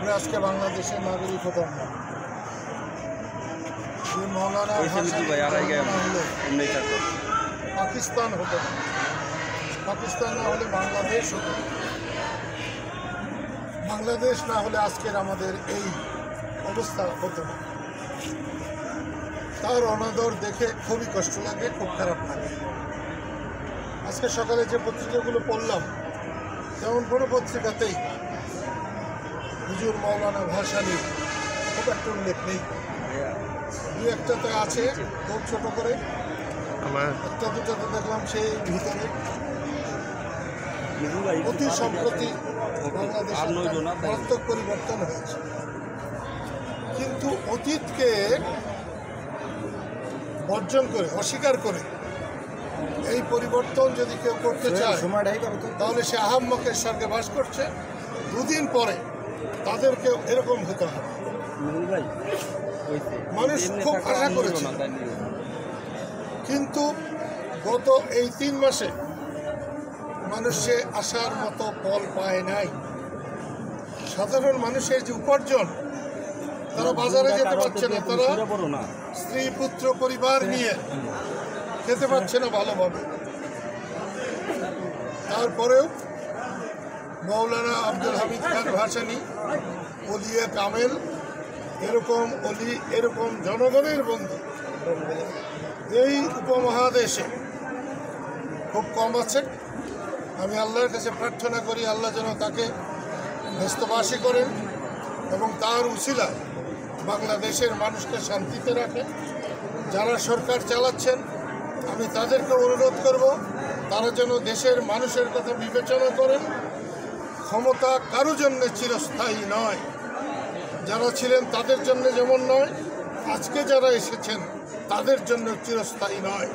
আমরা আজকে বাংলাদেশের নাগরিক হতাম না। মৌলানা পাকিস্তান হতো না, পাকিস্তান না হলে বাংলাদেশ হতো, বাংলাদেশ না হলে আজকের আমাদের এই অবস্থা হতো না। তার অনাদর দেখে খুবই কষ্ট লাগে, খুব খারাপ লাগে। আজকে সকালে যে পত্রিকাগুলো পড়লাম, তেমন কোনো পত্রিকাতেই হুজুর মৌলানা ভাসানীর খুব একটা উল্লেখ নেই। দু একটাতে আছে, খুব ছোট করে, একটা দুটাতে দেখলাম সেই ভিতরে। অতি সম্প্রতি বাংলাদেশের মারাত্মক পরিবর্তন হয়েছে, কিন্তু অতীতকে বর্জন করে, অস্বীকার করে এই পরিবর্তন যদি কেউ করতে চায় তাহলে সে আহাম্মকের স্বর্গে বাস করছে। দুদিন পরে তাদেরকেও এরকম হতে হবে। মানুষ খুব আশা করেছে, কিন্তু গত এই 3 মাসে মানুষ সে আশার মতো ফল পায় নাই। সাধারণ মানুষের যে উপার্জন, তারা বাজারে যেতে পারছে না, তারা স্ত্রী পুত্র পরিবার নিয়ে খেতে পারছে না ভালোভাবে। তারপরেও মৌলানা আব্দুল হামিদ খান ভাসানী, ওলিয়ে কামেল, এরকম জনগণের বন্ধু এই উপমহাদেশে খুব কম আছে। আমি আল্লাহর কাছে প্রার্থনা করি, আল্লাহ যেন তাকে ব্যস্তবাসী করেন এবং তার উসিলা বাংলাদেশের মানুষকে শান্তিতে রাখে। যারা সরকার চালাচ্ছেন, আমি তাদেরকে অনুরোধ করব, তারা যেন দেশের মানুষের কথা বিবেচনা করেন। ক্ষমতা কারো জন্য চিরস্থায়ী নয়, যারা ছিলেন তাদের জন্য যেমন নয়, আজকে যারা এসেছেন তাদের জন্য চিরস্থায়ী নয়।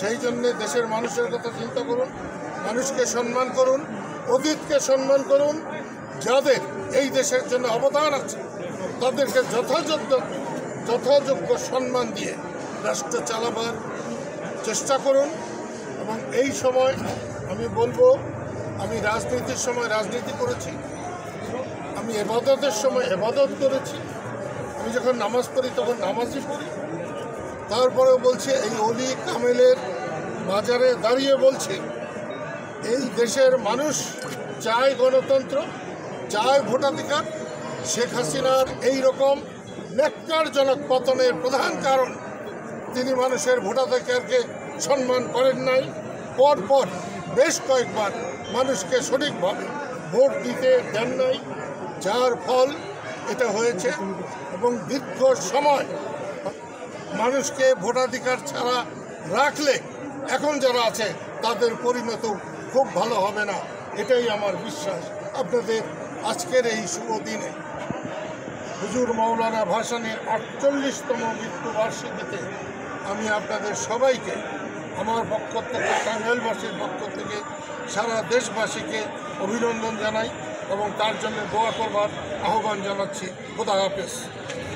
সেই জন্যে দেশের মানুষের কথা চিন্তা করুন, মানুষকে সম্মান করুন, অতীতকে সম্মান করুন। যাদের এই দেশের জন্য অবদান আছে তাদেরকে যথাযোগ্য সম্মান দিয়ে রাষ্ট্র চালাবার চেষ্টা করুন। এবং এই সময় আমি বলবো, আমি রাজনীতির সময় রাজনীতি করেছি, আমি এবাদতের সময় এবাদত করেছি, আমি যখন নামাজ পড়ি তখন নামাজই পড়ি। তারপরেও বলছে, এই অলি কামেলের বাজারে দাঁড়িয়ে বলছে, এই দেশের মানুষ চায় গণতন্ত্র, চায় ভোটাধিকার। শেখ হাসিনার এই রকম ন্যাক্কারজনক পতনের প্রধান কারণ, তিনি মানুষের ভোটাধিকারকে সম্মান করেন নাই। পরপর বেশ কয়েকবার মানুষকে সঠিকভাবে ভোট দিতে দেন নাই, যার ফল এটা হয়েছে। এবং দীর্ঘ সময় মানুষকে ভোটাধিকার ছাড়া রাখলে এখন যারা আছে তাদের পরিণত খুব ভালো হবে না, এটাই আমার বিশ্বাস। আপনাদের আজকের এই শুভ দিনে হুজুর মৌলানা ভাসানীর 48তম মৃত্যুবার্ষিকীতে আমি আপনাদের সবাইকে আমার পক্ষ থেকে, টাঙ্গাইলবাসীর পক্ষ থেকে সারা দেশবাসীকে অভিনন্দন জানাই এবং তার জন্য দোয়া করবার আহ্বান জানাচ্ছি। খোদা হাফেজ।